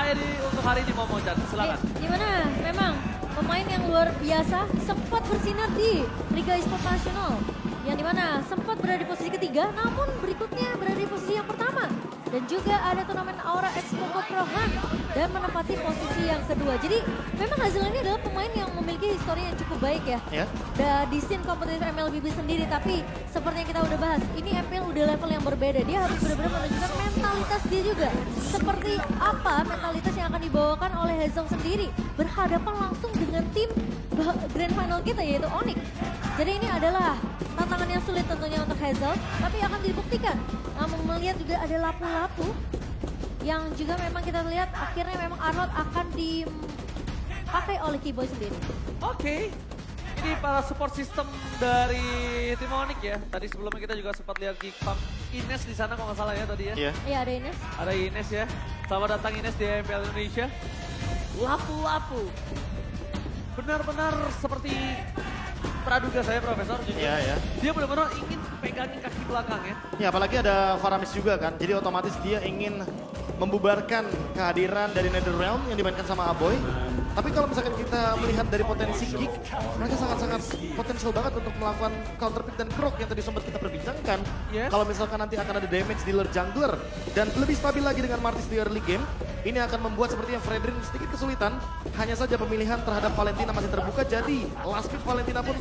Kairi untuk hari ini Momo Chan, silakan. Gimana? Memang pemain yang luar biasa sempat bersinar di Liga Esports Nasional. Yang dimana sempat berada di posisi ketiga, namun berikutnya berada di posisi yang pertama. Dan juga ada turnamen Aura Expo Pro Han dan menempati posisi yang kedua. Jadi memang hasilnya adalah pemain yang memiliki histori yang cukup baik ya. Di scene kompetitif MLBB sendiri, tapi seperti yang kita udah bahas, ini MPL udah level yang berbeda. Dia harus benar-benar menunjukkan mentalitas dia juga. Seperti apa mentalitas yang akan dibawakan oleh Hazel sendiri. Berhadapan langsung dengan tim Grand Final kita yaitu Onyx. Jadi ini adalah tantangan yang sulit tentunya untuk Hazel, tapi akan dibuktikan. Namun melihat juga ada lapu-lapu yang juga memang kita lihat akhirnya memang Arnold akan dipakai oleh Keyboy sendiri. Oke. Ini para support system dari tim Onyx ya. Tadi sebelumnya kita juga sempat lihat Geekfam Ines di sana kalau nggak salah ya tadi ya. Iya ada Ines. Ada Ines ya. Selamat datang Ines di MPL Indonesia. Lapu-lapu. Benar-benar seperti praduga saya Profesor. Iya ya. Dia benar-benar ingin pegangin kaki belakang ya. Ya apalagi ada Faramis juga kan. Jadi otomatis dia ingin membubarkan kehadiran dari Netherrealm yang dimainkan sama Aboy. Tapi kalau misalkan kita melihat dari potensi Geek, mereka sangat-sangat potensial banget untuk melakukan counter pick dan grok yang tadi sempat kita perbincangkan. Yes. Kalau misalkan nanti akan ada damage dealer jungler dan lebih stabil lagi dengan Martis di early game, ini akan membuat sepertinya Fredrin sedikit kesulitan. Hanya saja pemilihan terhadap Valentina masih terbuka, jadi last pick Valentina pun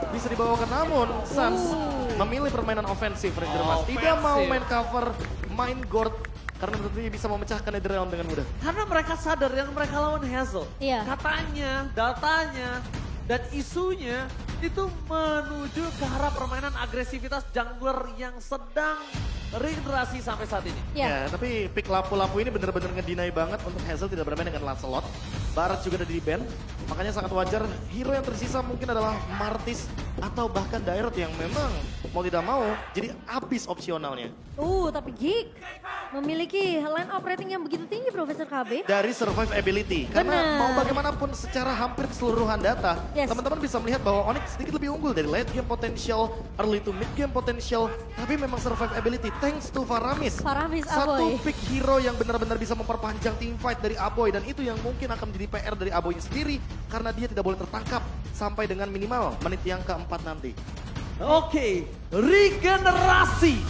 bisa dibawakan. Namun Suns memilih permainan ofensif, Ranger Mas. Tidak mau main cover, main guard, karena tentunya bisa memecahkan Netherrealm dengan mudah. Karena mereka sadar yang mereka lawan Hazel. Iya. Katanya, datanya, dan isunya itu menuju ke arah permainan agresivitas jungler yang sedang regenerasi sampai saat ini. Iya. Ya, tapi pick lapu-lapu ini benar-benar ngedinai banget untuk Hazel tidak bermain dengan Lancelot. Barat juga ada di ban, makanya sangat wajar hero yang tersisa mungkin adalah Martis atau bahkan Dairot yang memang mau tidak mau jadi habis opsionalnya. Tapi Geek memiliki line up rating yang begitu tinggi Profesor KB. Dari survive ability. Karena Benar. mau bagaimanapun secara hampir keseluruhan data, Yes. teman-teman bisa melihat bahwa Onyx sedikit lebih unggul dari late game potential, early to mid game potential, tapi memang survive ability thanks to Faramis. Faramis Satu Aboy. pick hero yang benar-benar bisa memperpanjang team fight dari Aboy dan itu yang mungkin akan menjadi PR dari Aboy sendiri karena dia tidak boleh tertangkap sampai dengan minimal menit yang keempat nanti. Oke, regenerasi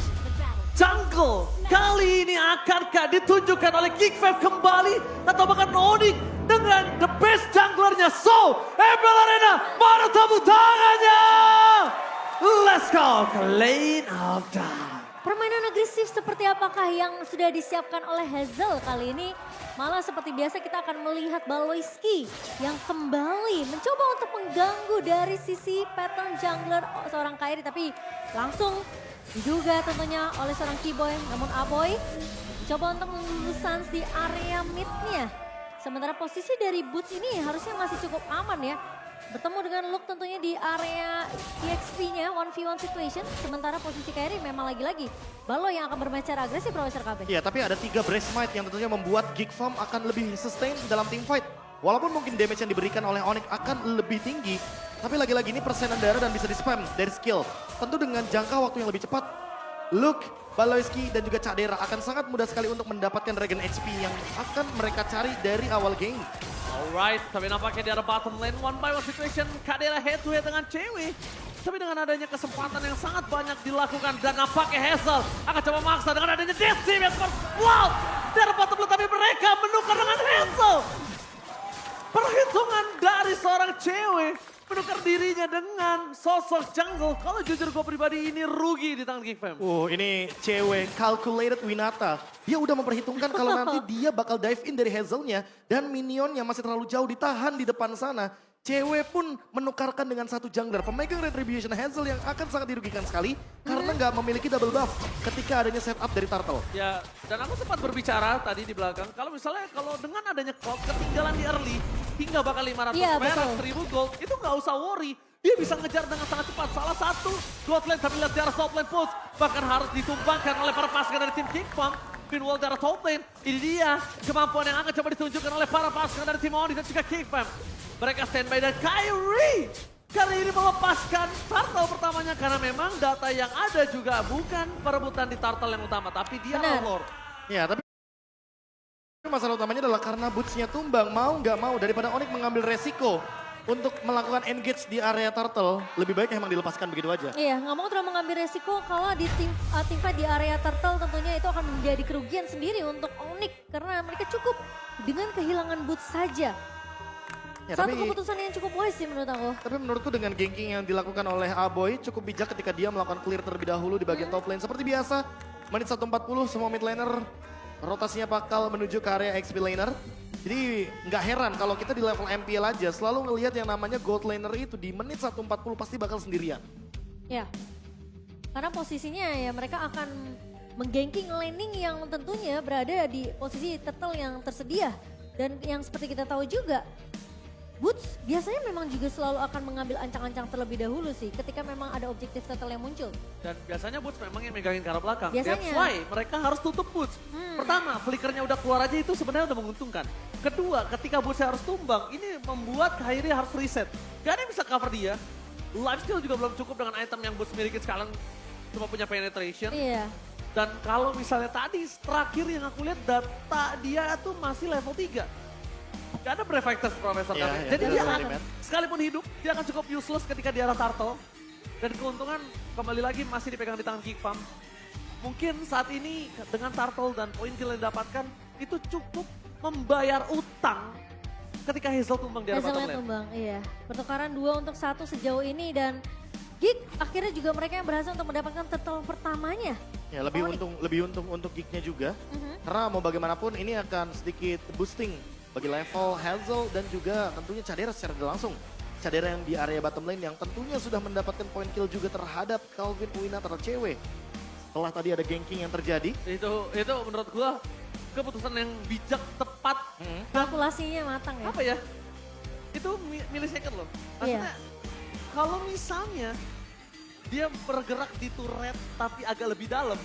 jungle kali ini akankah ditunjukkan oleh Geek5 kembali atau bahkan Onyx dengan the best junglernya. So, MPL Arena mana tepuk tangannya? Let's go ke lane of time. Permainan agresif seperti apakah yang sudah disiapkan oleh Hazel kali ini? Malah seperti biasa kita akan melihat Baloyski yang kembali mencoba untuk mengganggu dari sisi pattern jungler seorang Kairi. Tapi langsung diduga tentunya oleh seorang Keyboy. Namun Aboy coba untuk melulusan di area midnya. Sementara posisi dari Boots ini harusnya masih cukup aman ya. Bertemu dengan Luke tentunya di area EXP-nya 1v1 situation. Sementara posisi Kairi memang lagi-lagi Balo yang akan bermain secara agresif Profesor KB. Iya, tapi ada 3 Brace Might yang tentunya membuat Geekfam akan lebih sustain dalam team fight. Walaupun mungkin damage yang diberikan oleh Onyx akan lebih tinggi, tapi lagi-lagi ini persenan darah dan bisa di-spam dari skill. Tentu dengan jangka waktu yang lebih cepat, Luke, Baloyski, dan juga Cadera akan sangat mudah sekali untuk mendapatkan regen HP yang akan mereka cari dari awal game. Alright, tapi nampaknya di arah bottom lane, 1v1 situation, Kadera head to head dengan cewek. Tapi dengan adanya kesempatan yang sangat banyak dilakukan dan nampaknya Hazel akan coba maksa dengan adanya Desi yang wow, di arah bottom lane, tapi mereka menukar dengan Hazel. Perhitungan dari seorang cewek menukar dirinya dengan sosok jungle. Kalau jujur gue pribadi ini rugi di tangan Geek5. Ini cewek calculated Winata. Dia udah memperhitungkan kalau nanti dia bakal dive in dari Hazelnya dan minionnya masih terlalu jauh ditahan di depan sana. Cewek pun menukarkan dengan satu jungler. Pemegang Retribution Hazel yang akan sangat dirugikan sekali karena nggak memiliki double buff ketika adanya setup dari Turtle. Ya, dan aku sempat berbicara tadi di belakang, kalau misalnya dengan adanya Cloud ketinggalan di early, hingga bakal 500 Iya, perak, betul. 1000 gold, itu nggak usah worry. Dia bisa ngejar dengan sangat cepat. Salah satu gold lane tapi lihat di arah top lane push, bahkan harus ditumbangkan oleh para pasukan dari tim Geekfam. Meanwhile di arah top lane, ini dia kemampuan yang akan coba ditunjukkan oleh para pasukan dari tim Onyx dan juga Geekfam. Mereka standby dan Kairi kali ini melepaskan turtle pertamanya karena memang data yang ada juga bukan perebutan di turtle yang utama, tapi dia Benar. Lord. Ya, tapi masalah utamanya adalah karena karena boots-nya tumbang, mau nggak mau daripada Onyx mengambil resiko untuk melakukan engage di area turtle, lebih baik emang dilepaskan begitu aja. Iya, nggak mau terlalu mengambil resiko kalau di tim fight di area turtle tentunya itu akan menjadi kerugian sendiri untuk Onyx karena mereka cukup dengan kehilangan boots saja. Ya, Satu keputusan yang cukup wise sih menurut aku. Tapi menurutku dengan ganking yang dilakukan oleh Aboy cukup bijak ketika dia melakukan clear terlebih dahulu di bagian top lane. Seperti biasa, menit 1:40 semua mid laner rotasinya bakal menuju ke area XP laner. Jadi nggak heran kalau kita di level MPL aja selalu ngelihat yang namanya gold laner itu di menit 1:40 pasti bakal sendirian. Ya, karena posisinya ya mereka akan mengganking laning yang tentunya berada di posisi turtle yang tersedia. Dan yang seperti kita tahu juga, Boots biasanya memang juga selalu akan mengambil ancang-ancang terlebih dahulu sih ketika memang ada objektif turtle yang muncul. Dan biasanya Boots memang yang megangin ke arah belakang. Biasanya. That's why mereka harus tutup Boots. Pertama, flickernya udah keluar aja itu sebenarnya udah menguntungkan. Kedua, ketika Boots harus tumbang, ini membuat Kairi harus reset. Gak ada yang bisa cover dia. Lifesteal juga belum cukup dengan item yang Boots miliki sekarang cuma punya penetration. Iya. Dan kalau misalnya tadi terakhir yang aku lihat data dia tuh masih level 3. Gak ada Brave Fighters Profesor Iya, kami. iya, Jadi betul dia sekali, akan, Matt. sekalipun hidup, dia akan cukup useless ketika di arah turtle. Dan keuntungan kembali lagi masih dipegang di tangan Geek Farm. Mungkin saat ini dengan turtle dan poin kill yang didapatkan, itu cukup membayar utang ketika Hazel tumbang di arah bottom Hazelnya lane. tumbang, iya. Pertukaran 2 untuk 1 sejauh ini dan Geek akhirnya juga mereka yang berhasil untuk mendapatkan turtle pertamanya. Ya lebih untung untuk geeknya juga. Mhm. Karena mau bagaimanapun ini akan sedikit boosting bagi level Hazel dan juga tentunya Cadera secara langsung. Cadera yang di area bottom lane yang tentunya sudah mendapatkan point kill juga terhadap Calvin Uina atau cewek. Setelah tadi ada ganking yang terjadi. Itu menurut gua keputusan yang bijak, tepat. Kalkulasinya matang ya. Apa ya? Itu millisecond loh. Maksudnya kalau misalnya dia bergerak di turret tapi agak lebih dalam,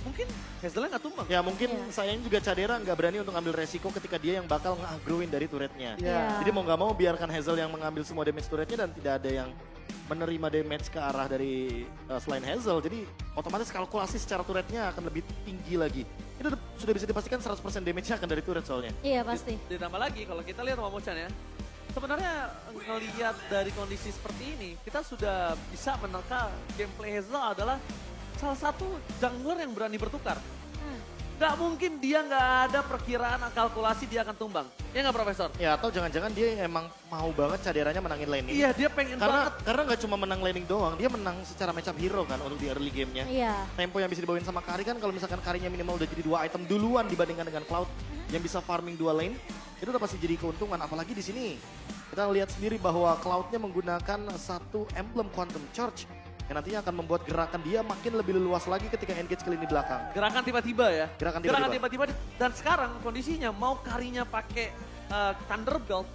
mungkin Hazelnya nggak tumbang. Ya mungkin Iya. sayangnya juga Cadera nggak berani untuk ambil resiko ketika dia yang bakal nge-aggroin dari turretnya. Iya. Jadi mau nggak mau biarkan Hazel yang mengambil semua damage turretnya dan tidak ada yang menerima damage ke arah dari selain Hazel. Jadi otomatis kalkulasi secara turretnya akan lebih tinggi lagi. Itu sudah bisa dipastikan 100% damage-nya akan dari turret soalnya. Iya pasti. Ditambah lagi kalau kita lihat Momochan ya, sebenarnya ngelihat dari kondisi seperti ini, kita sudah bisa menerka gameplay Hazel adalah salah satu jungler yang berani bertukar. Gak mungkin dia nggak ada perkiraan kalkulasi dia akan tumbang. Ya nggak Profesor? Ya atau jangan-jangan dia emang mau banget Caderanya menangin laning. Iya dia pengen banget. Karena nggak cuma menang laning doang, dia menang secara matchup hero kan untuk di early game-nya. Iya. Tempo yang bisa dibawain sama Kari kan kalau misalkan Karinya minimal udah jadi 2 item duluan dibandingkan dengan Cloud yang bisa farming 2 lane, itu udah pasti jadi keuntungan. Apalagi di sini kita lihat sendiri bahwa Cloud-nya menggunakan satu emblem Quantum Charge yang nantinya akan membuat gerakan dia makin lebih luas lagi ketika engage ke lini belakang. Gerakan tiba-tiba ya. Gerakan tiba-tiba. Dan sekarang kondisinya mau Karinya pakai Thunderbelt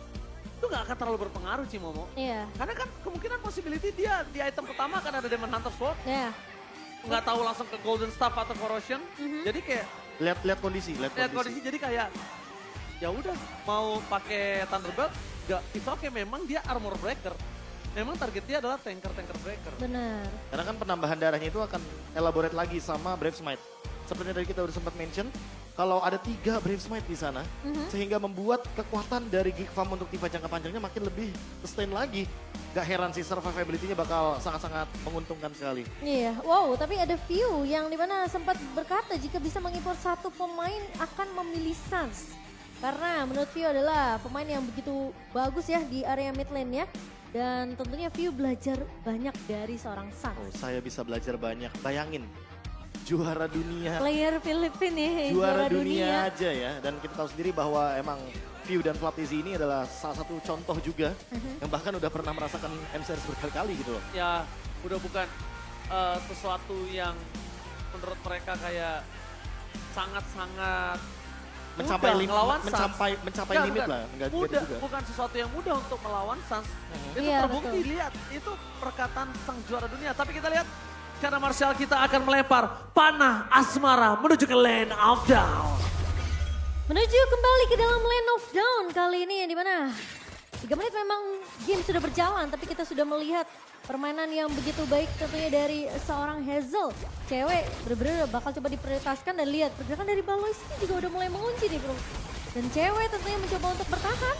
itu gak akan terlalu berpengaruh sih Momo. Iya. Karena kan kemungkinan possibility dia di item pertama akan ada Demon Hunter Sword. Iya. Nggak tahu langsung ke Golden Staff atau Corrosion. Jadi kayak Lihat kondisi, lihat kondisi jadi kayak ya udah mau pakai Thunderbelt gak it's okay, memang dia armor breaker. Memang target dia adalah tanker breaker. Benar. Karena kan penambahan darahnya itu akan elaborate lagi sama Brave Smite. Seperti tadi kita udah sempat mention, kalau ada 3 Brave Smite di sana, sehingga membuat kekuatan dari Geek Farm untuk tiba jangka panjangnya makin lebih sustain lagi. Gak heran sih survivability-nya bakal sangat-sangat menguntungkan sekali. Iya, wow, tapi ada view yang dimana sempat berkata jika bisa mengimpor satu pemain akan memilih Suns. Karena menurut View adalah pemain yang begitu bagus ya di area mid lane ya. Dan tentunya View belajar banyak dari seorang Suns. Oh, saya bisa belajar banyak. Bayangin, juara dunia. Player Filipina ya, Juara dunia aja ya. Dan kita tahu sendiri bahwa emang View dan Flaptizi ini adalah salah satu contoh juga yang bahkan udah pernah merasakan MCRS berkali-kali gitu loh. Ya udah bukan sesuatu yang menurut mereka kayak sangat-sangat Mencapai ngelawan mencapai limit lah, enggak mudah, juga. bukan sesuatu yang mudah untuk melawan Suns. Itu Iya, terbukti, lihat itu perkataan sang juara dunia. Tapi kita lihat karena Martial kita akan melempar panah asmara menuju ke Land of Down. Menuju kembali ke dalam Land of Down kali ini yang dimana 3 menit memang game sudah berjalan tapi kita sudah melihat permainan yang begitu baik tentunya dari seorang Hazel. Cewek bener-bener bakal coba diprioritaskan dan lihat pergerakan dari Balois ini juga udah mulai mengunci nih bro. Dan cewek tentunya mencoba untuk bertahan.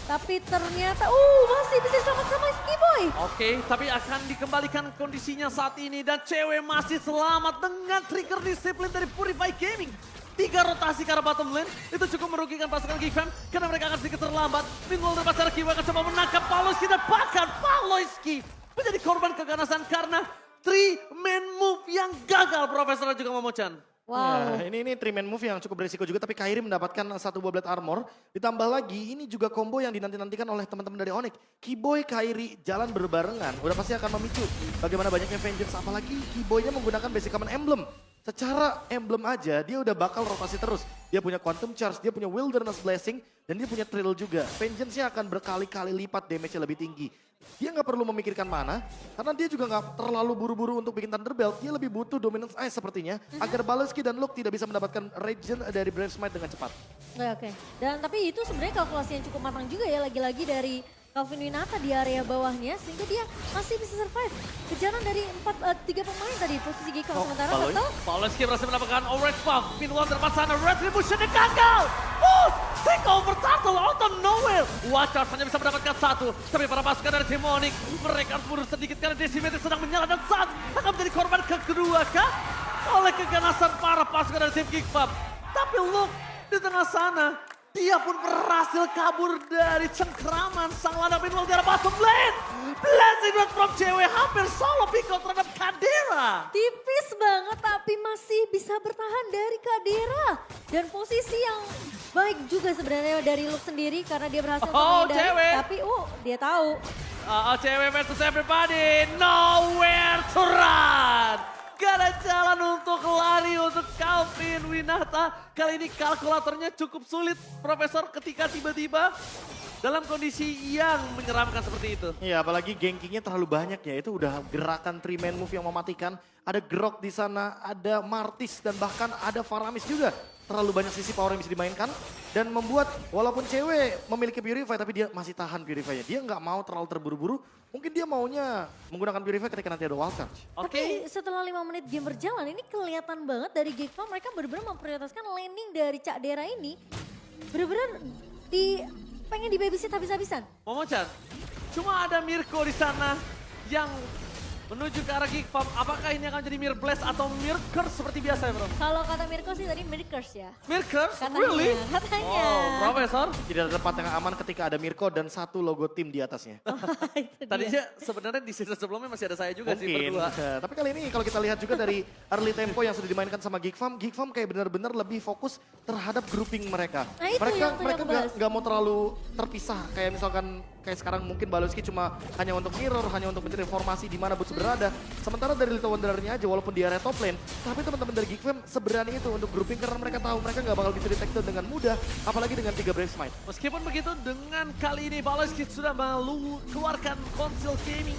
Tapi ternyata, masih bisa selamat sama Skiboy. Oke, tapi akan dikembalikan kondisinya saat ini dan cewek masih selamat dengan trigger disiplin dari Purify Gaming. 3 rotasi ke arah bottom lane, itu cukup merugikan pasukan Geek Fam karena mereka akan sedikit terlambat. Meanwhile, dari pacar Kiwi akan coba menangkap Pawlowski dan bahkan Pawlowski menjadi korban keganasan karena 3-man move yang gagal, Profesor dan juga Momochan. Wow. Ya, ini 3-man move yang cukup berisiko juga, tapi Kairi mendapatkan 1 buah blade armor. Ditambah lagi, ini juga combo yang dinanti-nantikan oleh teman-teman dari Onyx. Kiboy, Kairi jalan berbarengan, udah pasti akan memicu bagaimana banyaknya vengeance. Apalagi Kiboynya menggunakan basic common emblem. Secara emblem aja, dia udah bakal rotasi terus. Dia punya Quantum Charge, dia punya Wilderness Blessing, dan dia punya Trill juga. Vengeance-nya akan berkali-kali lipat damage-nya lebih tinggi. Dia nggak perlu memikirkan mana, karena dia juga nggak terlalu buru-buru untuk bikin Thunder Belt. Dia lebih butuh Dominance Ice sepertinya, agar Baloski dan Luke tidak bisa mendapatkan regen dari Brave Smite dengan cepat. Oke. Dan tapi itu sebenarnya kalkulasi yang cukup matang juga ya, lagi-lagi dari Calvin Winata di area bawahnya, sehingga dia masih bisa survive. Kejaran dari 3 pemain tadi, posisi Geek Fam sementara betul. Pawlowski berhasil mendapatkan orange buff. Meanwhile, tempat sana Retribution gagal. Take over Turtle out of nowhere. Watchers hanya bisa mendapatkan 1. Tapi para pasukan dari tim Onyx, mereka harus mundur sedikit karena Decimator sedang menyala dan saat akan menjadi korban kedua kah? Oleh keganasan para pasukan dari tim Geek Fam. Tapi look, di tengah sana, dia pun berhasil kabur dari cengkraman sang lada Meanwhile di arah bottom lane. Blessing Rod from cewek hampir solo pick out terhadap Kadera. Tipis banget tapi masih bisa bertahan dari Kadera. Dan posisi yang baik juga sebenarnya dari Luke sendiri karena dia berhasil untuk menghindari. cewek. Tapi dia tahu. Cewek versus everybody, nowhere to run. Gak ada jalan untuk lari untuk Calvin Winata. Kali ini kalkulatornya cukup sulit, Profesor, ketika tiba-tiba dalam kondisi yang menyeramkan seperti itu. Iya, apalagi gankingnya terlalu banyak ya. Itu udah gerakan 3-man move yang mematikan. Ada Grok di sana, ada Martis, dan bahkan ada Faramis juga. Terlalu banyak sisi power yang bisa dimainkan. Dan membuat walaupun cewek memiliki Purify, tapi dia masih tahan Purify-nya. Dia nggak mau terlalu terburu-buru. Mungkin dia maunya menggunakan Purify ketika nanti ada wild charge. Tapi setelah 5 menit game berjalan ini kelihatan banget dari Geek Fam mereka benar-benar memprioritaskan laning dari Cak Dera ini. Benar-benar pengen di babysit habis-habisan. Momochan, cuma ada Mirko di sana yang menuju ke arah Geek Fam. Apakah ini akan jadi Mir Blast atau Mir Curse seperti biasa ya, Bro? Kalau kata Mirko sih tadi Mir Curse ya. Mir Curse? Katanya, Really? katanya. Oh, Profesor. Tidak ada tempat yang aman ketika ada Mirko dan 1 logo tim di atasnya. Itu dia. Tadinya sebenarnya di season sebelumnya masih ada saya juga sih Mungkin. berdua. Tapi kali ini kalau kita lihat juga dari early tempo yang sudah dimainkan sama Geek Fam kayak benar-benar lebih fokus terhadap grouping mereka. Nah, itu yang mereka aku bahas. nggak mau terlalu terpisah. Kayak misalkan kayak sekarang mungkin Baloski cuma hanya untuk mirror, hanya untuk mencari informasi di mana Boots berada. Sementara dari Little Wanderer-nya aja walaupun di area top lane, tapi teman-teman dari Geek Fam seberani itu untuk grouping karena mereka tahu mereka nggak bakal bisa detected dengan mudah, apalagi dengan 3 Brave Smite. Meskipun begitu, dengan kali ini Pawlowski sudah keluarkan Conceal Gaming.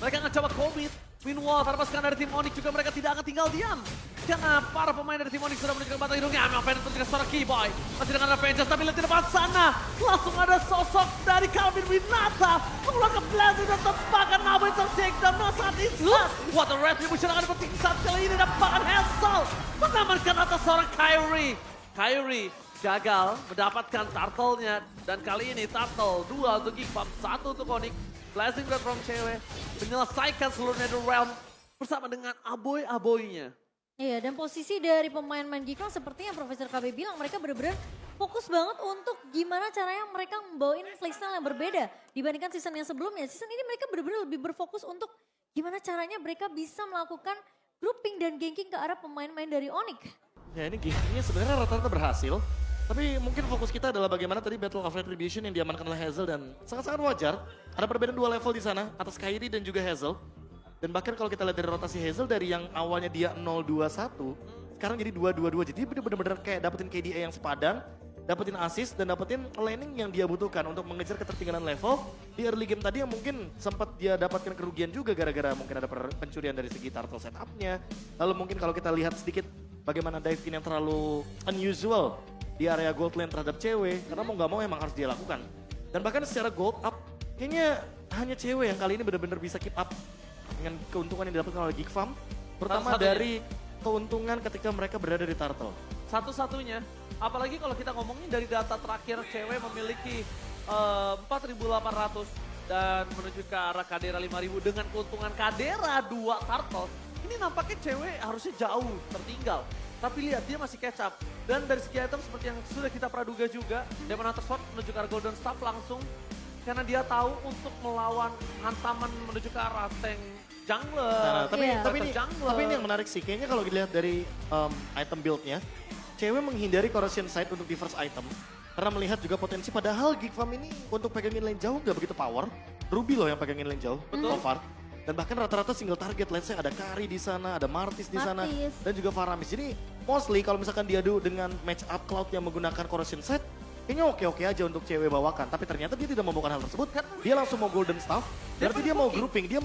Mereka akan coba commit. Meanwhile, para pasukan dari tim Onyx juga mereka tidak akan tinggal diam. Karena para pemain dari tim Onyx sudah menunjukkan batang hidungnya. Amel Phantom juga suara Keyboy. Masih dengan Avengers, tapi lihat di depan sana. Langsung ada sosok dari Calvin Winata. Mengeluarkan Blazing dan tebakan Nabai tertakedown. Nah saat instant. What a retribution akan dipetik saat kali ini. Dan bahkan Hansel mengamankan atas seorang Kyrie. Kyrie gagal mendapatkan turtle-nya. Dan kali ini turtle 2 untuk Geek Fam, 1 untuk Onyx. Blazing Rod from cewek menyelesaikan seluruh Netherrealm bersama dengan aboy-aboynya. Iya, dan posisi dari pemain-pemain Geek Fam seperti yang Profesor KB bilang, mereka benar-benar fokus banget untuk gimana caranya mereka membawain playstyle yang berbeda dibandingkan season yang sebelumnya. Season ini mereka benar-benar lebih berfokus untuk gimana caranya mereka bisa melakukan grouping dan ganking ke arah pemain-pemain dari Onyx. Ya ini gankingnya sebenarnya rata-rata berhasil. Tapi mungkin fokus kita adalah bagaimana tadi Battle of Retribution yang diamankan oleh Hazel dan sangat-sangat wajar. Ada perbedaan 2 level di sana atas Kyrie dan juga Hazel. Dan bahkan kalau kita lihat dari rotasi Hazel dari yang awalnya dia 0-2-1, sekarang jadi 2-2-2. Jadi benar-benar kayak dapetin KDA yang sepadan, dapetin assist dan dapetin laning yang dia butuhkan untuk mengejar ketertinggalan level. Di early game tadi yang mungkin sempat dia dapatkan kerugian juga gara-gara mungkin ada pencurian dari segi turtle setupnya. Lalu mungkin kalau kita lihat sedikit bagaimana dive in yang terlalu unusual di area gold lane terhadap cewek, karena mau nggak mau emang harus dia lakukan. Dan bahkan secara gold up, kayaknya hanya cewek yang kali ini benar-benar bisa keep up dengan keuntungan yang didapatkan oleh Geek Fam. Pertama Satu-satunya. dari keuntungan ketika mereka berada di turtle. Satu-satunya Apalagi kalau kita ngomongin dari data terakhir cewek memiliki 4.800 dan menuju ke arah Kadera 5.000 dengan keuntungan Kadera 2 turtle. Ini nampaknya cewek harusnya jauh tertinggal. Tapi lihat dia masih catch up. Dan dari segi item seperti yang sudah kita praduga juga, Demon Hunter Sword menuju ke arah Golden Staff langsung. Karena dia tahu untuk melawan hantaman menuju ke arah tank jungler. Nah, tapi, Iya. tapi ini yang menarik sih, kayaknya kalau dilihat dari item build-nya, cewek menghindari corrosion site untuk di first item. Karena melihat juga potensi, padahal Geek Farm ini untuk pegangin lane jauh nggak begitu power. Ruby loh yang pegangin lane jauh, so far. Dan bahkan rata-rata single target, let's say ada Kari di sana, ada Martis di sana, Martis. dan juga Faramis. Jadi mostly kalau misalkan diadu dengan match up Cloud yang menggunakan corrosion site, kayaknya oke-oke aja untuk cewek bawakan. Tapi ternyata dia tidak membawakan hal tersebut, dia langsung mau golden staff, berarti dia mau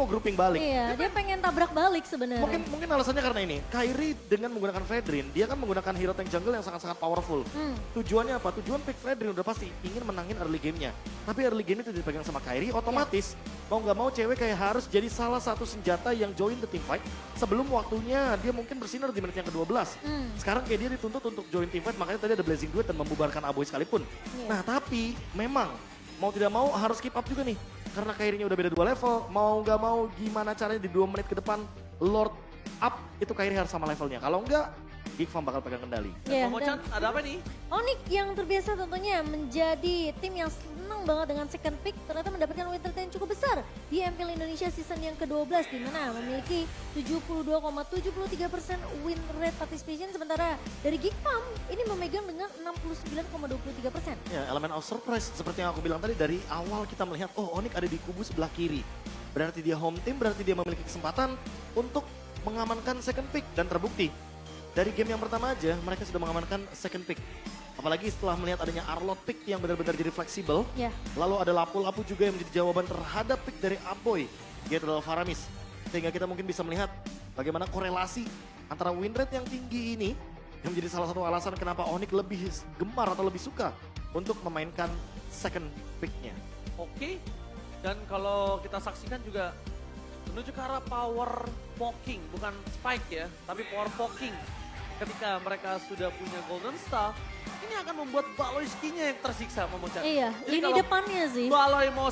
grouping balik. Iya, dia pengen tabrak balik sebenarnya. Mungkin alasannya karena ini, Kairi dengan menggunakan Fredrin, dia kan menggunakan hero tank jungle yang sangat-sangat powerful. Tujuannya apa? Tujuan pick Fredrin udah pasti ingin menangin early game-nya. Tapi early game itu dipegang sama Kairi, otomatis mau nggak mau cewek kayak harus jadi salah satu senjata yang join the team fight sebelum waktunya dia mungkin bersinar di menit yang ke-12. Sekarang kayak dia dituntut untuk join team fight, makanya tadi ada Blazing Duet dan membubarkan Aboy sekalipun. Iya. Nah tapi memang mau tidak mau harus keep up juga nih. Karena Kairinya udah beda 2 level, mau nggak mau gimana caranya di 2 menit ke depan Lord up itu Kairi harus sama levelnya. Kalau enggak, Geek Farm bakal pegang kendali. Iya, Momo-chan, dan ada apa nih? Onyx yang terbiasa tentunya menjadi tim yang senang banget dengan second pick ternyata mendapatkan win rate yang cukup besar di MPL Indonesia season yang ke-12 di mana memiliki 72,73% win rate participation sementara dari Geek Farm ini memegang dengan 69,23%. Ya, elemen of surprise seperti yang aku bilang tadi dari awal kita melihat oh Onyx ada di kubu sebelah kiri. Berarti dia home team, berarti dia memiliki kesempatan untuk mengamankan second pick dan terbukti. Dari game yang pertama aja mereka sudah mengamankan second pick. Apalagi setelah melihat adanya Arlot pick yang benar-benar jadi fleksibel. Ya. Lalu ada Lapu-Lapu juga yang menjadi jawaban terhadap pick dari Aboy. Yaitu adalah Faramis. Sehingga kita mungkin bisa melihat bagaimana korelasi antara win rate yang tinggi ini yang menjadi salah satu alasan kenapa Onyx lebih gemar atau lebih suka untuk memainkan second picknya. Oke. Dan kalau kita saksikan juga menuju ke arah power poking, bukan spike ya, tapi power poking. Ketika mereka sudah punya golden staff, ini akan membuat Baloyski-nya yang tersiksa Momo-chan. Iya, Jadi lini kalau depannya sih. Baloy mau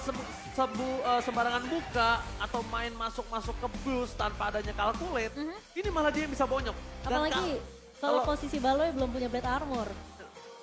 sembarangan buka atau main masuk-masuk ke boost tanpa adanya calculate, ini malah dia yang bisa bonyok. Dan Apalagi kalau posisi Baloy belum punya blade armor.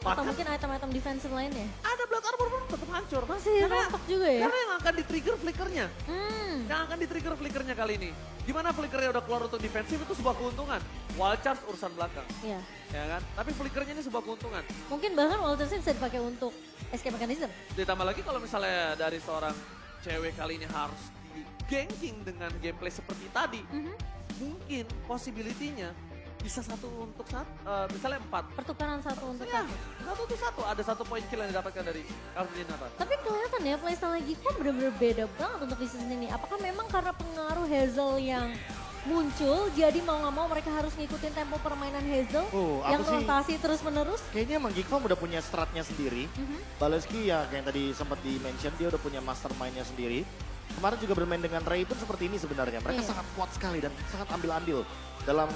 Atau bahkan mungkin item-item defensive lainnya. ada blood armor pun tetap hancur. Masih rontok juga ya? Karena yang akan di-trigger flickernya. Hmm. Yang akan di-trigger flickernya kali ini. Gimana flickernya udah keluar untuk defensif itu sebuah keuntungan. Wild charge urusan belakang. Iya. Ya kan? Tapi flickernya ini sebuah keuntungan. Mungkin bahkan Walterson bisa dipakai untuk escape mechanism. Ditambah lagi kalau misalnya dari seorang cewek kali ini harus di-ganking dengan gameplay seperti tadi. Mungkin possibility-nya bisa satu untuk misalnya 4. Pertukaran satu untuk Ya, satu. satu. Ada 1 poin kill yang didapatkan dari Calvin Nathan. Tapi kelihatan ya playstyle lagi kok bener-bener beda banget untuk di season ini. Apakah memang karena pengaruh Hazel yang muncul, jadi mau nggak mau mereka harus ngikutin tempo permainan Hazel Oh, yang aku sih- rotasi terus-menerus? Kayaknya emang Geek Farm udah punya stratnya sendiri. Baloyski ya kayak yang tadi sempat di-mention dia udah punya mastermind-nya sendiri. Kemarin juga bermain dengan Ray pun seperti ini sebenarnya. Mereka Iya. sangat kuat sekali dan sangat ambil andil dalam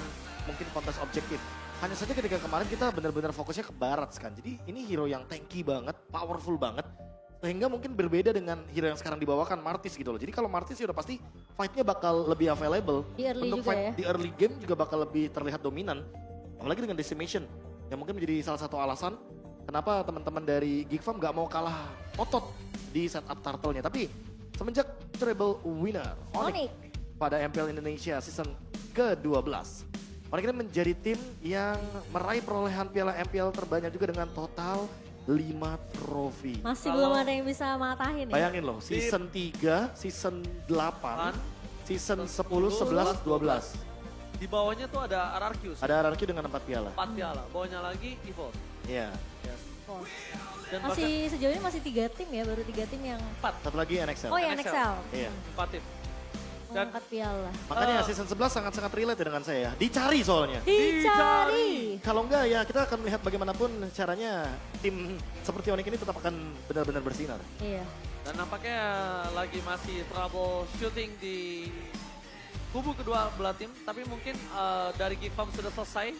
mungkin kontes objektif. Hanya saja ketika kemarin kita benar-benar fokusnya ke barat kan. Jadi ini hero yang tanky banget, powerful banget. Sehingga mungkin berbeda dengan hero yang sekarang dibawakan Martis gitu loh. Jadi kalau Martis ya udah pasti fight-nya bakal lebih available. Di early Untuk juga fight ya. di early game juga bakal lebih terlihat dominan. Apalagi dengan Decimation. Yang mungkin menjadi salah satu alasan kenapa teman-teman dari Geek Farm gak mau kalah otot di setup turtle-nya. Tapi semenjak treble winner Onyx Onyx. pada MPL Indonesia season ke-12. Onyx ini menjadi tim yang meraih perolehan piala MPL terbanyak juga dengan total 5 trofi. Masih Kalau- belum ada yang bisa matahin ya? Bayangin loh, season 3, season 8, season 10, 11, 12. Di bawahnya tuh ada Ararkius. Ada RRQ dengan 4 piala. 4 piala. Bawahnya lagi Evolve. Iya. Yes. Oh. Dan Masih sejauh ini masih 3 tim ya, baru 3 tim yang... Satu lagi NXL. Oh ya NXL. NXL. Iya. 4 tim. Dan- Mengangkat piala. Makanya season 11 sangat-sangat relate ya dengan saya ya. Dicari soalnya. Dicari. Kalau enggak ya kita akan melihat bagaimanapun caranya tim seperti Onyx ini tetap akan benar-benar bersinar. Iya. Dan nampaknya lagi masih troubleshooting di kubu kedua belah tim. Tapi mungkin dari Geek Farm sudah selesai.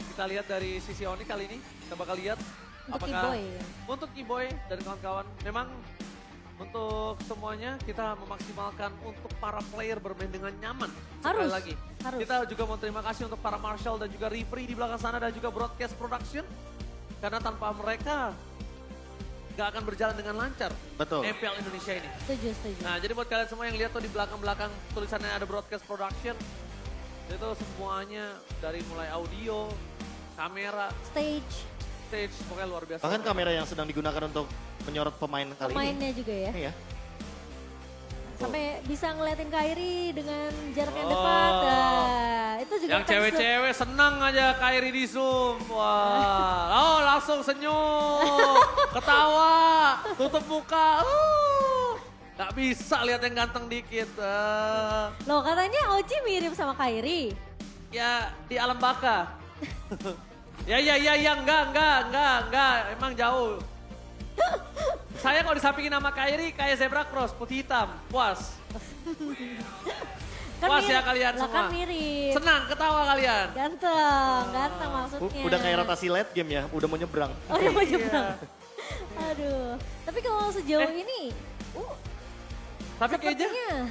Kita kita lihat dari sisi Onyx kali ini, kita bakal lihat Untuk apakah Kiboy. untuk Kiboy dan kawan-kawan memang untuk semuanya kita memaksimalkan untuk para player bermain dengan nyaman. Sekali Harus, lagi. harus. Kita juga mau terima kasih untuk para Marshall dan juga referee di belakang sana dan juga broadcast production. Karena tanpa mereka gak akan berjalan dengan lancar. Betul. MPL Indonesia ini. Setuju, setuju. Nah, jadi buat kalian semua yang lihat tuh di belakang-belakang tulisannya ada broadcast production. Itu semuanya dari mulai audio, kamera, Stage, pokoknya luar biasa. Bahkan kamera yang sedang digunakan untuk menyorot pemain kali ini. pemainnya juga ya. Iya. Sampai bisa ngeliatin Kairi dengan jarak yang Oh. dekat. Nah, itu juga Yang cewek-cewek senang aja Kairi di Zoom. Wah, oh langsung senyum, ketawa, tutup muka. Gak bisa lihat yang ganteng dikit. Loh katanya Oji mirip sama Kairi. Ya di alam baka. Ya, enggak, emang jauh. Saya kalau disampingin sama Kairi kayak zebra cross, putih hitam, puas. Puas ya kalian lah semua. kan mirip. Senang, ketawa kalian. Ganteng maksudnya. Udah kayak rotasi late game ya, udah mau nyebrang. Oh udah mau Iya. nyebrang. Aduh, tapi kalau sejauh ini, Tapi kayaknya sepertinya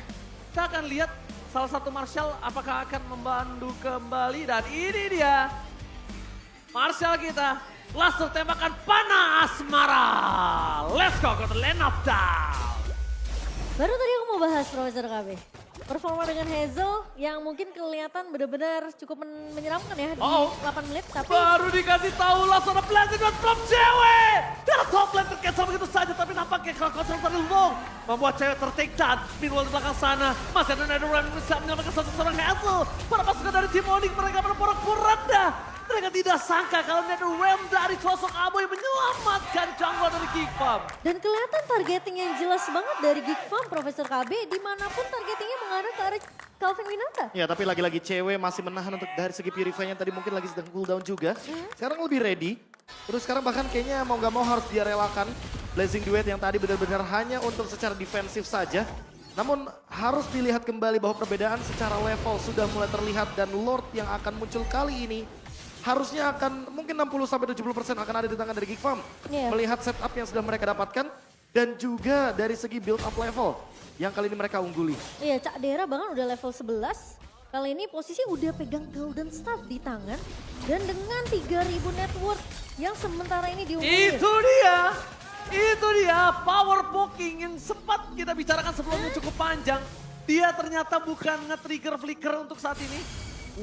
kita akan lihat salah satu Marshall apakah akan membantu kembali. Dan ini dia Marshall kita. Langsung tembakan panah asmara. Let's go to the lane of down. baru tadi aku mau bahas Profesor KB. Performa dengan Hazel yang mungkin kelihatan benar-benar cukup menyeramkan ya di Oh. 8 menit. Tapi Baru dikasih tahu langsung ada blessing from cewek. Dari top lane tercancel begitu saja. Tapi nampaknya kalau kontrol terlalu long. Membuat cewek tertake down. Meanwhile di belakang sana. Masih ada Netherrealm yang bisa menyelamatkan seorang Hazel. Para pasukan dari tim Onyx mereka berporak-poranda. Mereka tidak sangka kalau Netherrealm dari sosok Aboy menyelamatkan jungler dari Geek Farm. dan kelihatan targeting yang jelas banget dari Geek Farm Profesor KB dimanapun targetingnya mengarah ke arah Calvin Winata. Ya tapi lagi-lagi cewek masih menahan untuk dari segi Purify yang tadi mungkin lagi sedang cooldown juga. Sekarang lebih ready. Terus sekarang bahkan kayaknya mau gak mau harus dia relakan Blazing Duet yang tadi benar-benar hanya untuk secara defensif saja. Namun harus dilihat kembali bahwa perbedaan secara level sudah mulai terlihat dan Lord yang akan muncul kali ini harusnya akan mungkin 60-70% akan ada di tangan dari Geek Farm. Iya. Melihat setup yang sudah mereka dapatkan dan juga dari segi build up level yang kali ini mereka ungguli. Iya, Cak Dera bahkan udah level 11. Kali ini posisi udah pegang Golden Staff di tangan. Dan dengan 3.000 net worth yang sementara ini diungguli. Itu dia power poking yang sempat kita bicarakan sebelumnya cukup panjang. Dia ternyata bukan nge-trigger flicker untuk saat ini.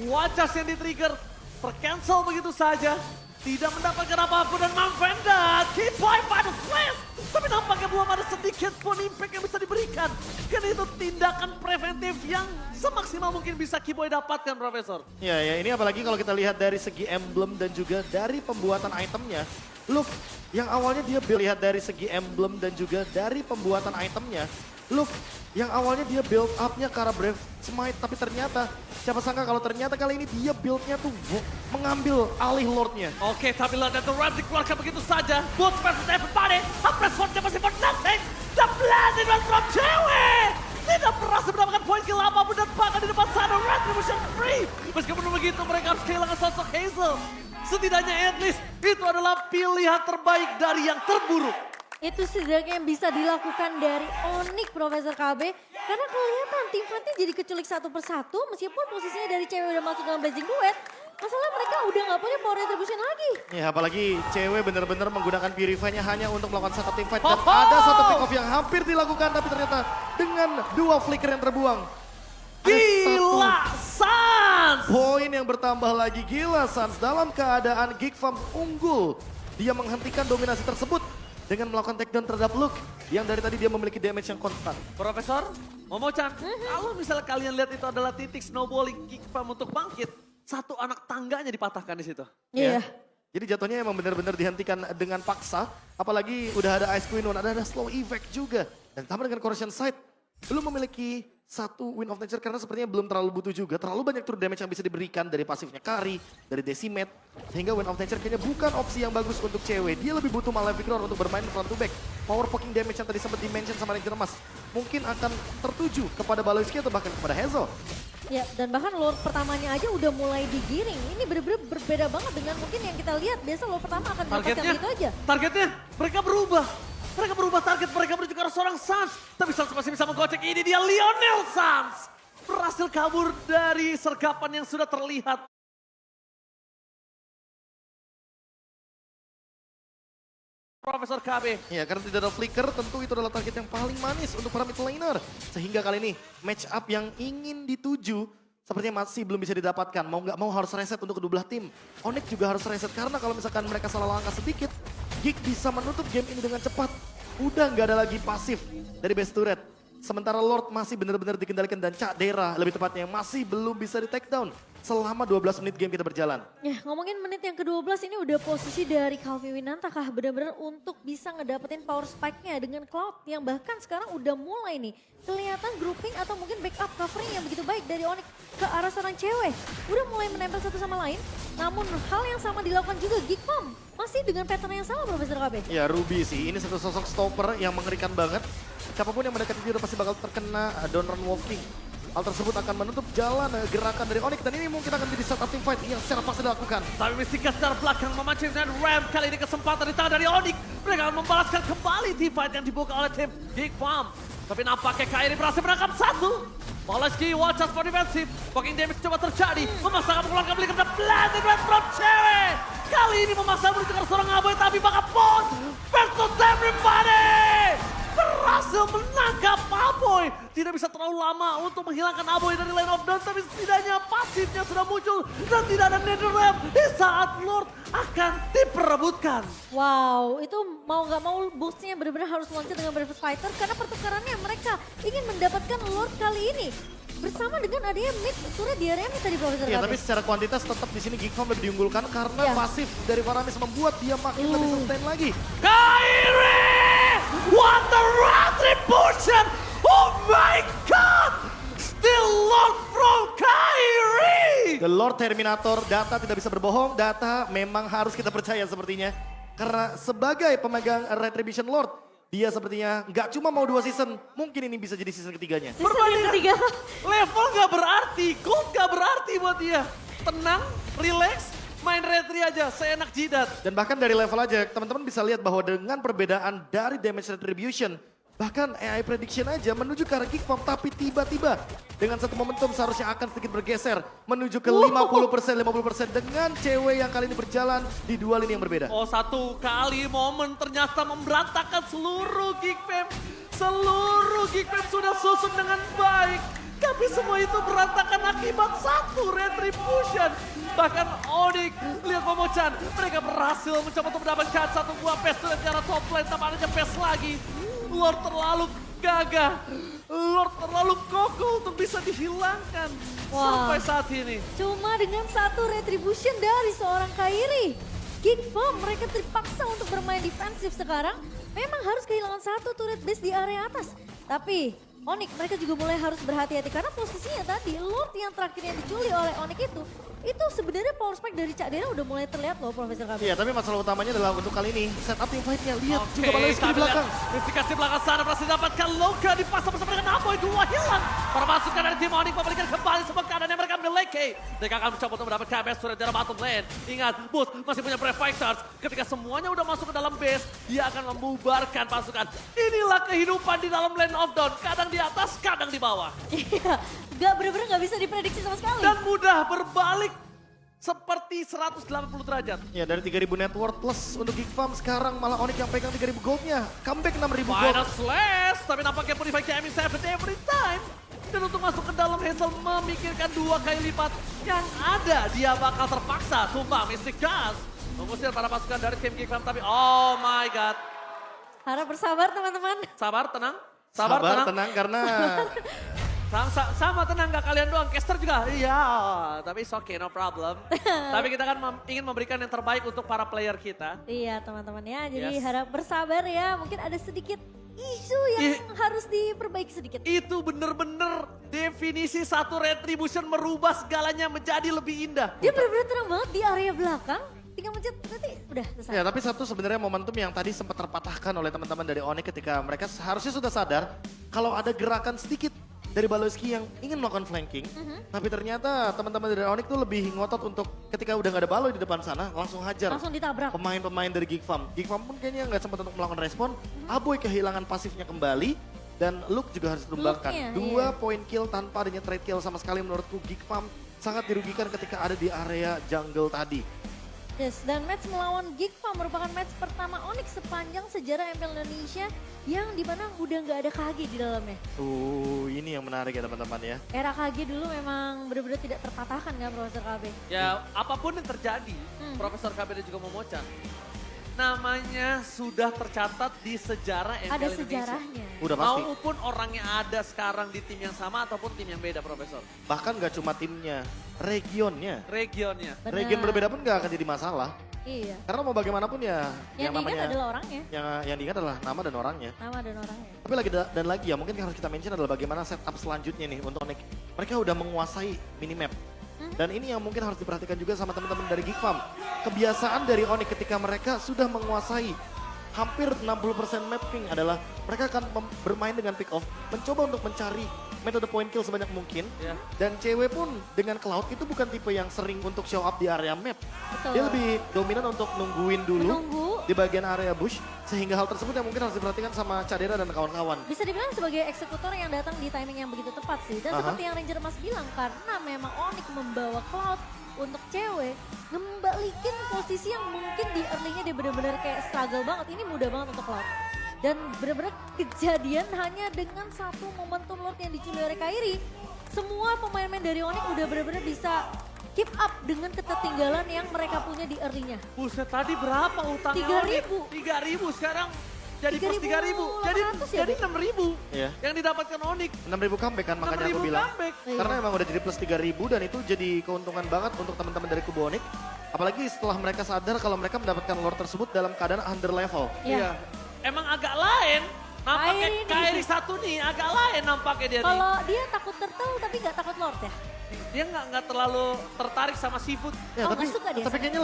Wajah yang di-trigger tercancel begitu saja. Tidak mendapatkan apapun dan Mamvenda Kiboy pada slash. Tapi nampaknya belum ada sedikit pun impact yang bisa diberikan. Karena itu tindakan preventif yang semaksimal mungkin bisa Kiboy dapatkan, Profesor. Ya, ini apalagi kalau kita lihat dari segi emblem dan juga dari pembuatan itemnya. Look, yang awalnya dia build, lihat dari segi emblem dan juga dari pembuatan itemnya. Look, yang awalnya dia build up-nya ke arah Brave Smite, tapi ternyata, siapa sangka kalau ternyata kali ini dia build-nya tuh mengambil alih Lord-nya. Oke, tapi lihat Netherrealm dikeluarkan begitu saja. Both versus everybody. Hampir swordnya masih for nothing. The blessing from cewek. Tidak berhasil mendapatkan poin kill apapun dan bahkan di depan sana Retribution free. Meskipun begitu mereka harus kehilangan sosok Hazel. Setidaknya at least itu adalah pilihan terbaik dari yang terburuk. Itu setidaknya yang bisa dilakukan dari Onyx Profesor KB. Karena kelihatan tim fightnya jadi keculik satu persatu meskipun posisinya dari cewek udah masuk dalam Blazing Duet. Masalah mereka udah gak punya power retribution lagi. Ya apalagi cewek benar-benar menggunakan Purify-nya hanya untuk melakukan satu team fight. Dan ada satu pick off yang hampir dilakukan tapi ternyata dengan dua flicker yang terbuang. Gila Sans! Poin yang bertambah lagi, gila Sans dalam keadaan Geek Farm unggul. Dia menghentikan dominasi tersebut dengan melakukan takedown terhadap Luke yang dari tadi dia memiliki damage yang konstan. Profesor, Momo-chan, kalau misalnya kalian lihat itu adalah titik snowballing Geek Farm untuk bangkit, satu anak tangganya dipatahkan di situ. Iya. Jadi jatuhnya emang benar-benar dihentikan dengan paksa. Apalagi udah ada Ice Queen One, ada slow effect juga. Dan tambah dengan Corrosion Sight, belum memiliki satu Wind of Nature karena sepertinya belum terlalu butuh juga. Terlalu banyak true damage yang bisa diberikan dari pasifnya Kari, dari Decimate. Sehingga Wind of Nature kayaknya bukan opsi yang bagus untuk cewek. Dia lebih butuh Malefic Roar untuk bermain front to back. Power poking damage yang tadi sempat dimention sama Ranger Mas mungkin akan tertuju kepada Baloyski atau bahkan kepada Hazel. Ya, dan bahkan lore pertamanya aja udah mulai digiring. Ini bener-bener berbeda banget dengan mungkin yang kita lihat. Biasa lore pertama akan mendapatkan begitu aja. Targetnya mereka berubah. Mereka berubah target, mereka menuju ke arah seorang Suns. Tapi Suns masih bisa menggocek, ini dia Lionel Suns. Berhasil kabur dari sergapan yang sudah terlihat. Profesor KB. Ya, karena tidak ada flicker, tentu itu adalah target yang paling manis untuk para mid laner. Sehingga kali ini match up yang ingin dituju sepertinya masih belum bisa didapatkan. Mau nggak mau harus reset untuk kedua belah tim. Onyx juga harus reset karena kalau misalkan mereka salah langkah sedikit, Geek bisa menutup game ini dengan cepat. Udah nggak ada lagi pasif dari base turret. Sementara Lord masih benar-benar dikendalikan dan Cak Dera lebih tepatnya masih belum bisa di take down selama 12 menit game kita berjalan. Ya, ngomongin menit yang ke-12 ini udah posisi dari Calvi Winanta kah benar-benar untuk bisa ngedapetin power spike-nya dengan Cloud yang bahkan sekarang udah mulai nih kelihatan grouping atau mungkin backup covering yang begitu baik dari Onyx ke arah seorang cewek. Udah mulai menempel satu sama lain, namun hal yang sama dilakukan juga Geek Mom. Masih dengan pattern yang sama Profesor KB. Ya Ruby sih, ini satu sosok stopper yang mengerikan banget. Siapapun yang mendekati dia pasti bakal terkena down run walking. Hal tersebut akan menutup jalan gerakan dari Onyx dan ini mungkin akan menjadi setup team fight yang secara pasti dilakukan. Tapi Mystica secara belakang memancing dengan Ram. Kali ini kesempatan di tangan dari Onyx. Mereka akan membalaskan kembali team fight yang dibuka oleh tim Geek Farm. Tapi nampaknya Kairi berhasil menangkap satu. Moleski watch out for defensive. Poking damage coba terjadi. Memaksakan mengeluarkan beli kerja blended red from cewek. Kali ini memaksa menuju ke seorang Aboy tapi bakal pon. Versus everybody. Berhasil menangkap Aboy. Tidak bisa terlalu lama untuk menghilangkan Aboy dari lane of dawn. Tapi setidaknya pasifnya sudah muncul. Dan tidak ada nether ramp di saat Lord akan diperebutkan. Wow, itu mau nggak mau boostnya benar-benar harus loncat dengan Breakfast Fighter karena pertukarannya mereka ingin mendapatkan Lord kali ini. Bersama dengan adanya mid turret di area ini tadi Profesor Ya, KB. tapi secara kuantitas tetap di sini Geek Farm lebih diunggulkan karena Ya. pasif dari Faramis membuat dia makin lebih sustain lagi. Kairi! What the retribution! Oh my god! Still Lord from Kairi! The Lord Terminator, data tidak bisa berbohong, data memang harus kita percaya sepertinya. Karena sebagai pemegang Retribution Lord, dia sepertinya nggak cuma mau 2 season, mungkin ini bisa jadi season ketiganya. Season yang ketiga. Level gak berarti, gold gak berarti buat dia. Tenang, relax, main retri aja, seenak jidat. Dan bahkan dari level aja, teman-teman bisa lihat bahwa dengan perbedaan dari damage retribution, bahkan AI prediction aja menuju ke arah Geek Farm, tapi tiba-tiba dengan satu momentum seharusnya akan sedikit bergeser menuju ke 50% dengan cewek yang kali ini berjalan di 2 lini yang berbeda. Oh, satu kali momen ternyata memberantakan seluruh Geek Fam. Seluruh Geek Fam sudah susun dengan baik. Tapi semua itu berantakan akibat satu retribution. Bahkan Onyx, lihat Momochan, mereka berhasil mencoba untuk mendapatkan satu buah pes dari arah top lane, tanpa adanya pes lagi. Lord terlalu gagah, Lord terlalu kokoh untuk bisa dihilangkan Wah. sampai saat ini. Cuma dengan satu retribution dari seorang Kairi. Geek Farm mereka terpaksa untuk bermain defensif sekarang. Memang harus kehilangan satu turret base di area atas. Tapi Onyx mereka juga mulai harus berhati-hati karena posisinya tadi Lord yang terakhir yang dicuri oleh Onyx itu sebenarnya power spike dari Cak Dera udah mulai terlihat loh Profesor KB. Iya, tapi masalah utamanya adalah untuk kali ini setup team fight-nya. Lihat Oke, juga Malaysia di tapi belakang. lihat, Investigasi belakang sana berhasil dapatkan Loka dipasang bersama dengan Aboy, dua hilang. Para pasukan dari tim Onyx membalikan kembali semua keadaan yang mereka miliki. Mereka akan mencoba untuk mendapatkan base turret dari bottom lane. Ingat, Boost masih punya Brave Fighters. Ketika semuanya udah masuk ke dalam base, dia akan membubarkan pasukan. Inilah kehidupan di dalam lane of dawn. Kadang di atas, kadang di bawah. Iya, bener-bener gak bisa diprediksi sama sekali. Dan mudah berbalik seperti 180 derajat. Ya, dari 3.000 net worth plus untuk Geek Farm, sekarang malah Onyx yang pegang 3.000 goldnya. Comeback 6.000 gold. Final slash, tapi nampaknya Purify Gaming save every time. Dan untuk masuk ke dalam Hazel memikirkan 2 kali lipat. Yang ada dia bakal terpaksa tumbang Mystic Dust. Mengusir para pasukan dari tim Geek Farm, tapi oh my god. Harap bersabar teman-teman. Sabar, tenang. Sabar, tenang karena Sama tenang, gak kalian doang. Caster juga, iya. Tapi it's okay, no problem. Tapi kita kan ingin memberikan yang terbaik untuk para player kita. Iya teman-teman ya, jadi Yes. harap bersabar ya. Mungkin ada sedikit isu yang harus diperbaiki sedikit. Itu bener-bener definisi satu retribution merubah segalanya menjadi lebih indah. Dia benar-benar terang banget di area belakang. Tinggal mencet, nanti udah selesai. ya, tapi satu sebenarnya momentum yang tadi sempat terpatahkan oleh teman-teman dari Onyx ketika mereka seharusnya sudah sadar kalau ada gerakan sedikit dari Baloski yang ingin melakukan flanking. Tapi ternyata teman-teman dari Onyx tuh lebih ngotot untuk ketika udah gak ada Baloy di depan sana, langsung hajar Langsung ditabrak. pemain-pemain dari Geek Farm. Geek Farm pun kayaknya nggak sempat untuk melakukan respon. Aboy kehilangan pasifnya kembali. Dan Luke juga harus ditumbangkan. Luke-nya, 2 poin kill tanpa adanya trade kill sama sekali menurutku Geek Farm sangat dirugikan ketika ada di area jungle tadi. Yes, dan match melawan Geek Farm merupakan match pertama Onyx sepanjang sejarah MPL Indonesia yang dimana udah nggak ada KG di dalamnya. Ini yang menarik ya teman-teman ya. Era KG dulu memang benar-benar tidak terpatahkan kan Profesor KB? Ya apapun yang terjadi, Profesor KB dan juga Momocan, namanya sudah tercatat di sejarah MPL Ada Indonesia. sejarahnya. Udah pasti. Maupun orangnya ada sekarang di tim yang sama ataupun tim yang beda, Profesor. Bahkan gak cuma timnya, regionnya. Regionnya. Benar. Region berbeda pun gak akan jadi masalah. Iya. Karena mau bagaimanapun ya Yang diingat adalah orangnya. yang diingat adalah nama dan orangnya. Nama dan orangnya. Tapi lagi ya mungkin yang harus kita mention adalah bagaimana setup selanjutnya nih untuk Onyx. Mereka udah menguasai minimap. Dan ini yang mungkin harus diperhatikan juga sama teman-teman dari Geek Farm. Kebiasaan dari Onyx ketika mereka sudah menguasai hampir 60% mapping adalah mereka akan bermain dengan pick off, mencoba untuk mencari metode point kill sebanyak mungkin. Ya. Dan cewek pun dengan Cloud itu bukan tipe yang sering untuk show up di area map. Betul. Dia lebih dominan untuk nungguin dulu Menunggu. di bagian area bush. Sehingga hal tersebut yang mungkin harus diperhatikan sama Cadera dan kawan-kawan. Bisa dibilang sebagai eksekutor yang datang di timing yang begitu tepat sih. Dan seperti yang Ranger Mas bilang, karena memang Onyx membawa Cloud untuk cewek, ngembalikin posisi yang mungkin di early-nya dia benar-benar kayak struggle banget. Ini mudah banget untuk Cloud. Dan benar-benar kejadian hanya dengan satu momentum Lord yang dicuri oleh Kairi. Semua pemain-pemain dari Onyx udah benar-benar bisa keep up dengan ketertinggalan yang mereka punya di early-nya. Buset, tadi berapa utangnya 3.000. Onyx? 3.000 sekarang jadi plus 3.000. 3.800 ya, Jadi Bek? 6.000 Iya. yang didapatkan Onyx. 6.000 comeback kan makanya aku 6.000 bilang. comeback. Iya. Karena emang udah jadi plus 3.000 dan itu jadi keuntungan banget untuk teman-teman dari kubu Onyx. Apalagi setelah mereka sadar kalau mereka mendapatkan lore tersebut dalam keadaan under level. Iya. Emang agak lain. Nampaknya Kairi Kairi satu nih agak lain nampaknya dia nih. Kalau dia takut turtle tapi nggak takut Lord ya? Dia nggak terlalu tertarik sama seafood. Oh, nggak suka dia tapi sama. kayaknya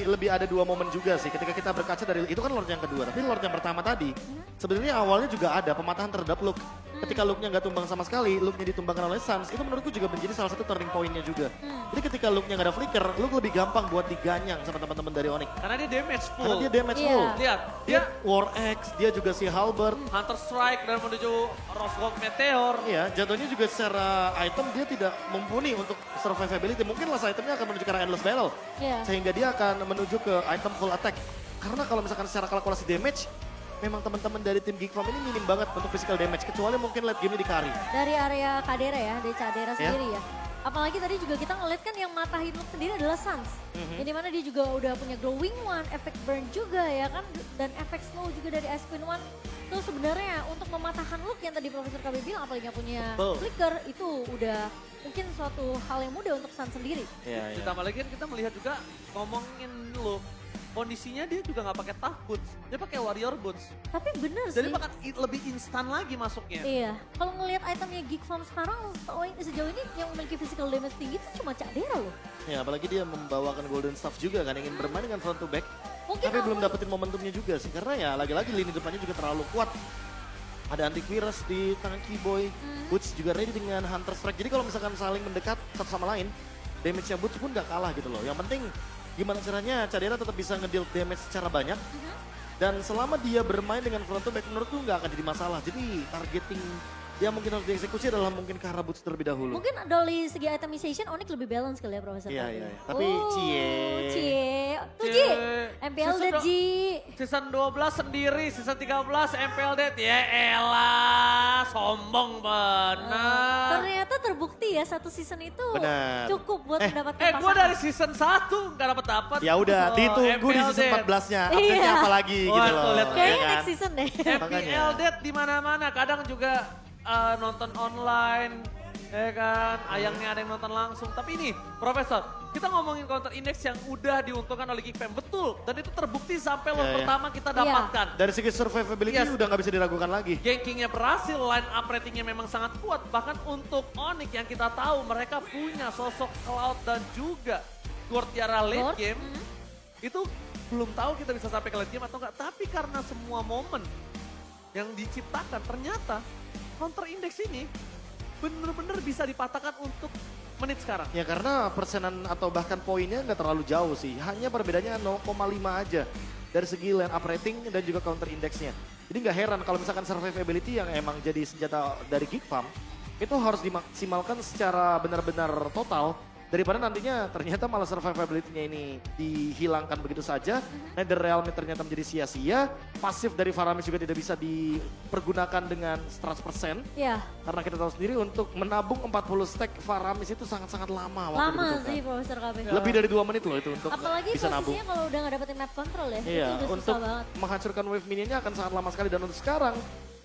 lebih ada dua momen juga sih ketika kita berkaca dari itu kan Lord yang kedua, tapi Lord yang pertama tadi sebenarnya awalnya juga ada pematahan terhadap Luke. Ketika Luke-nya nggak tumbang sama sekali, Luke-nya ditumbangkan oleh Sans, itu menurutku juga menjadi salah satu turning point-nya juga. Jadi ketika Luke-nya nggak ada flicker, Luke lebih gampang buat diganyang sama teman-teman dari Onyx. Karena dia damage full. Karena dia damage Iya. full. Lihat, Dia dia War X, dia juga si Halberd. Hunter Strike dan menuju Roswell Meteor. Iya, jatuhnya juga secara item dia tidak mumpuni untuk survivability. Mungkin last itemnya akan menuju ke arah Endless Battle. Iya. Sehingga dia akan menuju ke item full attack. Karena kalau misalkan secara kalkulasi damage, memang teman-teman dari tim Geek Farm ini minim banget untuk physical damage. Kecuali mungkin late game-nya di carry. Dari area Kadera ya, dari Cadera Ya. sendiri ya. Apalagi tadi juga kita ngeliat kan yang matahin Luke sendiri adalah Sans. Yang dimana dia juga udah punya Glowing One, efek burn juga ya kan. Dan efek slow juga dari Ice Queen One. Itu sebenarnya untuk mematahkan Luke yang tadi Profesor KB bilang apalagi yang punya Betul. flicker itu udah mungkin suatu hal yang mudah untuk Sans sendiri. Iya, Ditambah lagi kan kita melihat juga ngomongin Luke. Kondisinya dia juga nggak pakai tough boots, dia pakai warrior boots. Tapi bener Jadi sih. bahkan lebih instan lagi masuknya. Iya, kalau ngelihat itemnya Geek Farm sekarang sejauh ini yang memiliki physical damage tinggi itu cuma Cadera loh. Ya, apalagi dia membawakan Golden Staff juga kan, ingin bermain dengan front to back. Mungkin Tapi belum aku- dapetin momentumnya juga sih, karena ya lagi-lagi lini depannya juga terlalu kuat. Ada antivirus di tangan Keyboy, Boots juga ready dengan Hunter Strike. Jadi kalau misalkan saling mendekat satu sama lain, damage-nya Boots pun gak kalah gitu loh. Yang penting gimana caranya Cadera tetap bisa ngedeal damage secara banyak. Dan selama dia bermain dengan front to back menurutku nggak akan jadi masalah. Jadi targeting yang mungkin harus dieksekusi adalah mungkin ke arah Boots terlebih dahulu. Mungkin dari segi itemization Onyx lebih balance kali ya Profesor. Iya, Kaki. iya, iya. Tapi cie. Cie. Tuh Ji. Cie. MPL Season Dead do- Ji. Season 12 sendiri, season 13 MPL Dead. Ya elah, sombong bener. Ternyata terbukti ya satu season itu Benar. cukup buat mendapatkan Gue dari season 1 nggak dapat. Ya udah, ditunggu di season 14-nya. Update-nya Iya. apa lagi Wah, gitu tuh, loh. lihat. ya Kayaknya kan? next season deh. Makanya. MPL Dead di mana-mana. Kadang juga nonton online, ya kan. Ayangnya ada yang nonton langsung. Tapi ini, Profesor, kita ngomongin counter index yang udah diuntungkan oleh Geek Fam. Betul, dan itu terbukti sampai lot Iya, iya. pertama kita Iya. dapatkan. Dari segi survivability Yes. udah nggak bisa diragukan lagi. Gankingnya berhasil, line up ratingnya memang sangat kuat. Bahkan untuk Onyx yang kita tahu mereka punya sosok Cloud dan juga Gortiara late Gort, game. Itu belum tahu kita bisa sampai ke late game atau enggak. Tapi karena semua momen yang diciptakan ternyata counter index ini bener-bener bisa dipatahkan untuk menit sekarang. Ya karena persenan atau bahkan poinnya nggak terlalu jauh sih. Hanya perbedaannya 0,5 aja. Dari segi line up rating dan juga counter indexnya. Jadi nggak heran kalau misalkan survivability yang emang jadi senjata dari Geek Farm. Itu harus dimaksimalkan secara benar-benar total. Daripada nantinya ternyata malah survivability-nya ini dihilangkan begitu saja. Nether Realm ternyata menjadi sia-sia. Pasif dari Faramis juga tidak bisa dipergunakan dengan 100%. Ya, Karena kita tahu sendiri untuk menabung 40 stack Faramis itu sangat-sangat lama waktu lama dibutuhkan. sih Profesor KB. Lebih dari 2 menit loh itu untuk Apalagi bisa nabung. posisinya kalau udah nggak dapetin map control ya, Iya, itu udah untuk susah banget. menghancurkan wave minionnya akan sangat lama sekali. Dan untuk sekarang,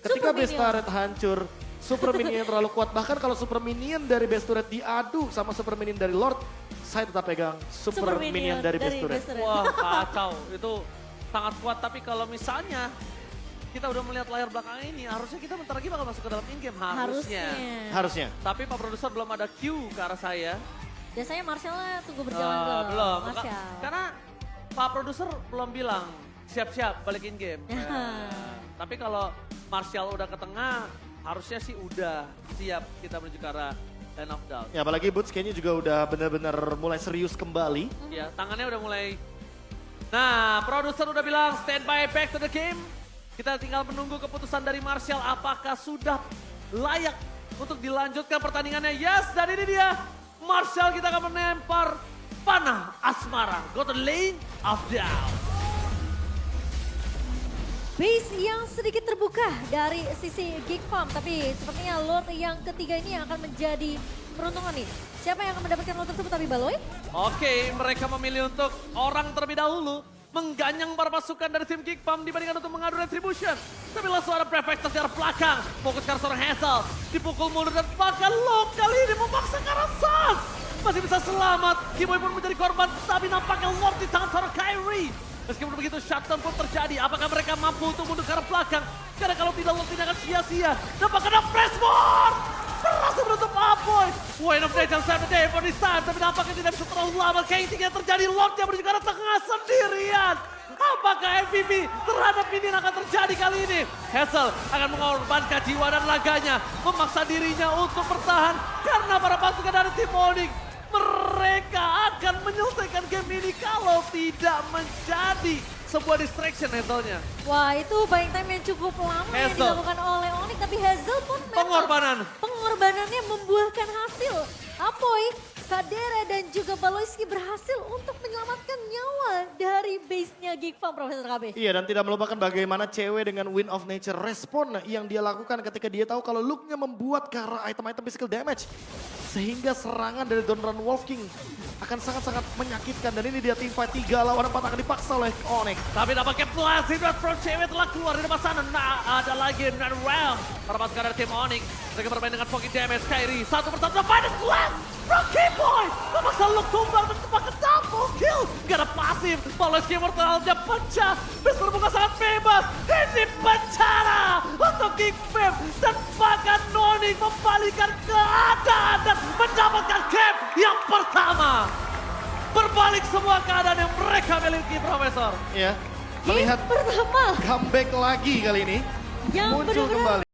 ketika Super base minion. turret hancur, super minion terlalu kuat. Bahkan kalau super minion dari base turret diadu sama super minion dari Lord, saya tetap pegang super minion dari base turret. Wah kacau, itu sangat kuat. Tapi kalau misalnya kita udah melihat layar belakang ini, harusnya kita bentar lagi bakal masuk ke dalam in-game. Harusnya. Harusnya. Tapi Pak Produser belum ada cue ke arah saya. Biasanya Marshall tunggu berjalan ke Belum. Marshall. Karena Pak Produser belum bilang siap-siap balik in-game. Tapi kalau Martial udah ke tengah, harusnya sih udah siap kita menuju ke arah Land of Doubt. Ya apalagi Boots kayaknya juga udah benar-benar mulai serius kembali. Ya, tangannya udah mulai. Nah, produser udah bilang standby back to the game. Kita tinggal menunggu keputusan dari Martial apakah sudah layak untuk dilanjutkan pertandingannya. Yes, dan ini dia. Martial kita akan menempar panah asmara. Go to lane of doubt. Base yang sedikit terbuka dari sisi Geek Farm, tapi sepertinya Lord yang ketiga ini yang akan menjadi peruntungan nih. Siapa yang akan mendapatkan Lord tersebut, tapi Baloy? Oke, mereka memilih untuk orang terlebih dahulu mengganyang para pasukan dari tim Geek Farm dibandingkan untuk mengadu retribution. Tapi langsung ada Prefector secara belakang, fokus ke arah seorang Hazel, dipukul mundur dan bahkan Lord kali ini memaksa ke arah Sans. Masih bisa selamat, Kiboy pun menjadi korban, tapi nampaknya Lord di tangan seorang Kyrie. Meskipun begitu, shutdown pun terjadi. Apakah mereka mampu untuk mundur ke arah belakang? Karena kalau tidak, Lord tidak akan sia-sia. Nampaknya ada flashboard! Berhasil menutup Apoy. Wayne of Nature save the day for this time. Tapi nampaknya tidak bisa terlalu lama. Kating yang terjadi, Lord yang menuju ke arah tengah sendirian. Apakah MVP terhadap minion akan terjadi kali ini? Hazel akan mengorbankan jiwa dan raganya. Memaksa dirinya untuk bertahan. Karena para pasukan dari tim Onyx, mereka akan menyelesaikan game ini kalau tidak menjadi sebuah distraction Hazelnya. Wah, itu buying time yang cukup lama yang Hazel. dilakukan oleh Onyx, tapi Hazel pun memang pengorbanannya membuahkan hasil. Apoy, Kadere dan juga Baloyski berhasil untuk menyelamatkan nyawa dari base-nya Geek Farm, Profesor KB. Iya, dan tidak melupakan bagaimana cewek dengan Wind of Nature respon yang dia lakukan ketika dia tahu kalau look-nya membuat ke arah item-item physical damage. Sehingga serangan dari Donran Wolf King akan sangat-sangat menyakitkan. Dan ini dia tim fight 3 lawan 4 akan dipaksa oleh Onyx. Tapi nampaknya Blast from cewek telah keluar dari depan sana. Nah, ada lagi Nether Realm. Para pasukan dari tim Onyx. Mereka bermain dengan Foggy Damage. Kyrie satu persatu dapat Blast from K-Boy. Memaksa look tumbang dan tepat double kill. Gak ada pasif. Baloyski mortalnya pecah. Base terbuka sangat bebas. Ini bencana untuk Geek Fam. Dan bahkan Onyx membalikan keadaan dan mendapatkan game yang pertama. Berbalik semua keadaan yang mereka miliki, Profesor. Ya, Game melihat pertama comeback lagi kali ini. yang Muncul benar-benar kembali.